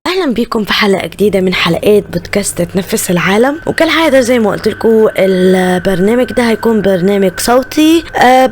اهلا بيكم في حلقه جديده من حلقات بودكاست تنفس العالم. وكالعاده زي ما قلت لكم البرنامج ده هيكون برنامج صوتي،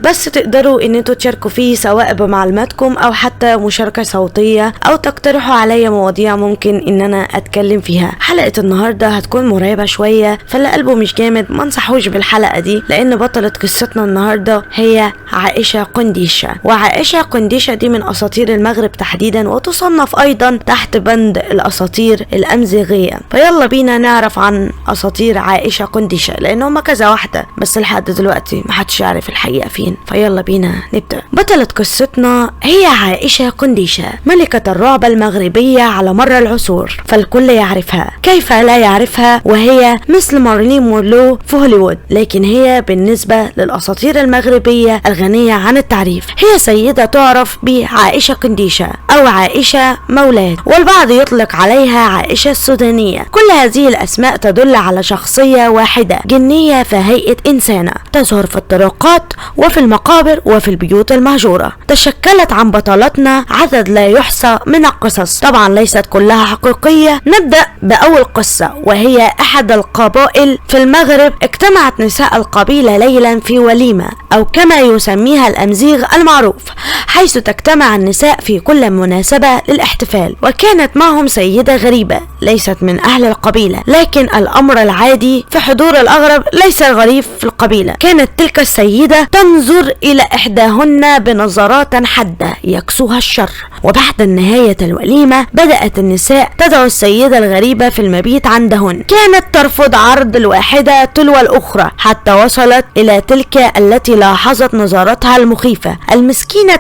بس تقدروا ان انتوا تشاركوا فيه سواء بمعلوماتكم او حتى مشاركه صوتيه او تقترحوا عليا مواضيع ممكن ان انا اتكلم فيها. حلقه النهارده هتكون مرعبه شويه، فاللي قلبه مش جامد ما انصحوش بالحلقه دي، لان بطله قصتنا النهارده هي عائشه قنديشه. وعائشه قنديشه دي من اساطير المغرب تحديدا، وتصنف ايضا تحت بند الاساطير الامزيغيه. فيلا بينا نعرف عن اساطير عائشه قنديشه، لان هما كذا واحده بس لحد دلوقتي محدش يعرف الحقيقه فين. فيلا بينا نبدا. بطله قصتنا هي عائشه قنديشه، ملكه الرعب المغربيه على مر العصور، فالكل يعرفها، كيف لا يعرفها وهي مثل مارلين مونرو في هوليوود. لكن هي بالنسبه للاساطير المغربيه الغنيه عن التعريف هي سيده تعرف بعائشه قنديشه او عائشه مولاه، والبعض يطلق عليها عائشة السودانية. كل هذه الأسماء تدل على شخصية واحدة جنية في هيئة إنسانة، تظهر في الطرقات وفي المقابر وفي البيوت المهجورة. تشكلت عن بطلتنا عدد لا يحصى من القصص، طبعا ليست كلها حقيقية. نبدأ بأول قصة، وهي أحد القبائل في المغرب. اجتمعت نساء القبيلة ليلا في وليمة، أو كما يسميها الأمزيغ المعروف، حيث تجتمع النساء في كل مناسبة للاحتفال. وكانت معهم سيدة غريبة ليست من أهل القبيلة، لكن الأمر العادي في حضور الأغرب ليس الغريب في القبيلة. كانت تلك السيدة تنظر إلى إحداهن بنظرات حادة يكسوها الشر. وبعد نهاية الوليمة بدأت النساء تدعو السيدة الغريبة في المبيت عندهن. كانت ترفض عرض الواحدة تلو الأخرى حتى وصلت إلى تلك التي لاحظت نظراتها المخيفة. المسكينة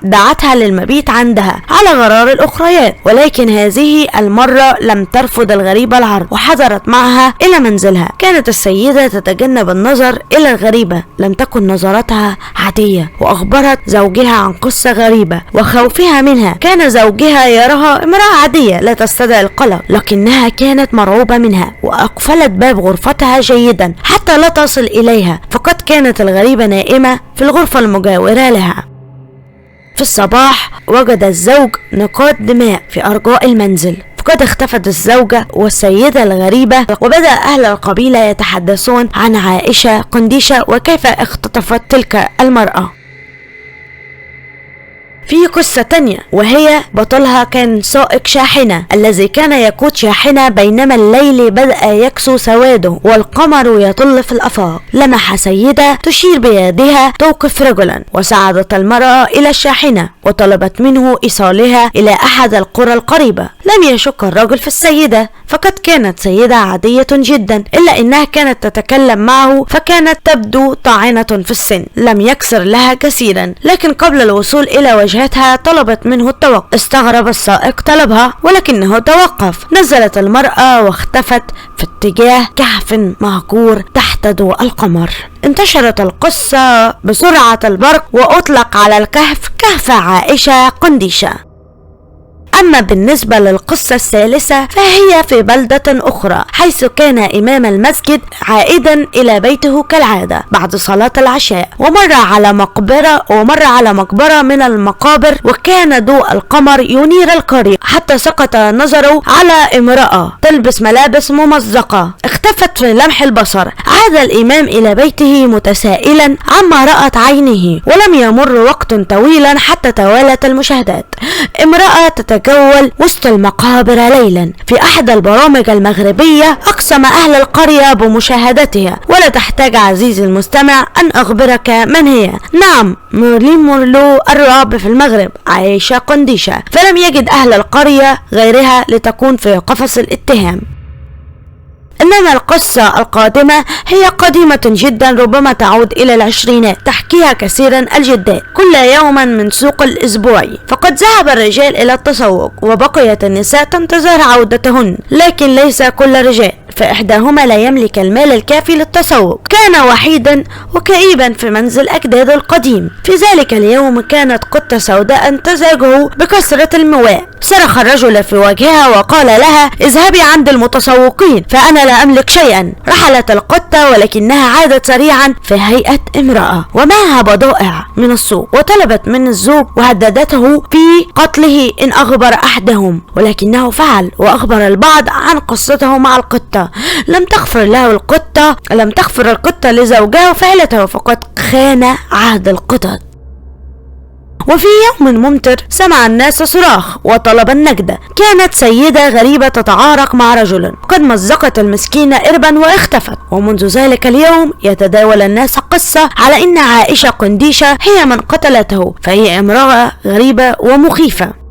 دعتها للمبيت عندها على غرار الأخريات، ولكن هذه المرة لم ترفض الغريبة العرض وحضرت معها إلى منزلها. كانت السيدة تتجنب النظر إلى الغريبة، لم تكن نظرتها عادية، وأخبرت زوجها عن قصة غريبة وخوفها منها. كان زوجها يراها امرأة عادية لا تستدعي القلق، لكنها كانت مرعوبة منها، وأقفلت باب غرفتها جيدا حتى لا تصل إليها، فقد كانت الغريبة نائمة في الغرفة المجاورة لها. في الصباح وجد الزوج نقاط دماء في أرجاء المنزل، فقد اختفت الزوجة والسيدة الغريبة. وبدأ أهل القبيلة يتحدثون عن عائشة قنديشة وكيف اختطفت تلك المرأة. في قصة تانية، وهي بطلها كان سائق شاحنة الذي كان يقود شاحنة، بينما الليل بدأ يكسو سواده والقمر يطل في الآفاق. لمح سيدة تشير بيدها توقف رجلا، وساعدت المرأة إلى الشاحنة وطلبت منه إيصالها إلى أحد القرى القريبة. لم يشك الرجل في السيدة، فقد كانت سيدة عادية جدا، إلا إنها كانت تتكلم معه، فكانت تبدو طاعنة في السن. لم يكسر لها كثيرا، لكن قبل الوصول إلى وجهتها طلبت منه التوقف. استغرب السائق طلبها، ولكنه توقف. نزلت المرأة واختفت في اتجاه كهف مهجور تحت ضوء القمر. انتشرت القصة بسرعة البرق، وأطلق على الكهف كهف عائشة قنديشة. أما بالنسبة للقصة الثالثة فهي في بلدة أخرى، حيث كان إمام المسجد عائدا إلى بيته كالعادة بعد صلاة العشاء، ومر على مقبرة من المقابر، وكان ضوء القمر ينير القرية حتى سقط نظره على امرأة تلبس ملابس ممزقة اختفت في لمح البصر. عاد الإمام إلى بيته متسائلا عما رأت عينه، ولم يمر وقت طويلا حتى توالت المشاهدات. امرأة تتجول وسط المقابر ليلا في أحد البرامج المغربية، أقسم أهل القرية بمشاهدتها، ولا تحتاج عزيزي المستمع أن أخبرك من هي. نعم، مارلين مونرو الرعب في المغرب، عائشة قنديشة. فلم يجد أهل القرية غيرها لتكون في قفص الاتهام. إنما القصة القادمة هي قديمة جدا، ربما تعود إلى العشرينات، تحكيها كثيرا الجدات كل يوم من سوق الأسبوعي. فقد ذهب الرجال إلى التسوق، وبقيت النساء تنتظر عودتهن، لكن ليس كل الرجال، فإحداهما لا يملك المال الكافي للتسوق. كان وحيدا وكئيبا في منزل أجداده القديم. في ذلك اليوم كانت قطة سوداء تزعجه بكثرة المواء. صرخ الرجل في وجهها وقال لها: اذهبي عند المتسوقين فأنا لا أملك شيئا. رحلت القطة ولكنها عادت سريعا في هيئة امرأة ومعها بضائع من السوق، وطلبت من الزوج وهددته في قتله إن أخبر أحدهم، ولكنه فعل وأخبر البعض عن قصته مع القطة. لم تغفر القطة لزوجها فعلته، فقد خان عهد القطط. وفي يوم ممطر سمع الناس صراخ وطلب النجدة. كانت سيدة غريبة تتعارك مع رجل، قد مزقت المسكينة إربا واختفت. ومنذ ذلك اليوم يتداول الناس قصة على إن عائشة قنديشة هي من قتلته، فهي امرأة غريبة ومخيفة.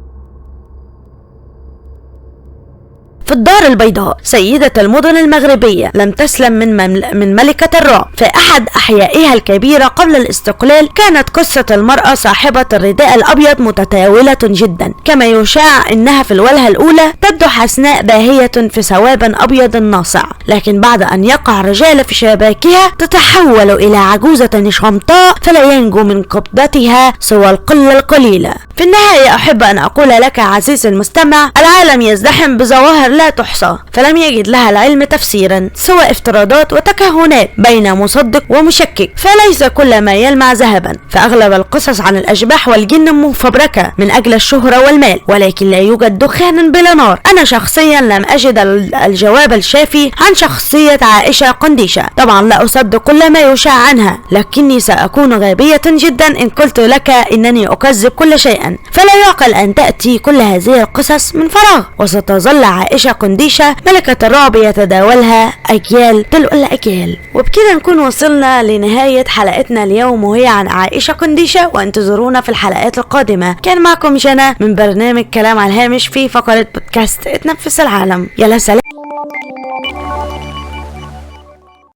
في الدار البيضاء سيدة المدن المغربية لم تسلم من ملكة الرعب. في أحد أحيائها الكبيرة قبل الاستقلال كانت قصة المرأة صاحبة الرداء الأبيض متداولة جدا، كما يشاع إنها في الوهلة الأولى تبدو حسناء باهية في ثواب أبيض ناصع، لكن بعد أن يقع الرجال في شباكها تتحول إلى عجوزة شمطاء فلا ينجو من قبضتها سوى القلة القليلة. في النهاية أحب أن أقول لك عزيزي المستمع: العالم يزدحم بظواهر لا تحصى، فلم يجد لها العلم تفسيرا سوى افتراضات وتكهنات بين مصدق ومشكك، فليس كل ما يلمع ذهبا. فأغلب القصص عن الأشباح والجن مفبركة من أجل الشهرة والمال، ولكن لا يوجد دخان بلا نار. أنا شخصيا لم أجد الجواب الشافي عن شخصية عائشة قنديشة. طبعا لا أصدق كل ما يشاع عنها، لكني سأكون غبية جدا إن قلت لك إنني أكذب كل شيء. فلا يعقل أن تأتي كل هذه القصص من فراغ، وستظل عائشة قنديشة ملكة الرعب يتداولها أجيال تلو الأجيال. وبكده نكون وصلنا لنهاية حلقتنا اليوم، وهي عن عائشة قنديشة، وانتظرونا في الحلقات القادمة. كان معكم جنى من برنامج كلام على الهامش في فقرة بودكاست اتنفس العالم. يلا سلام.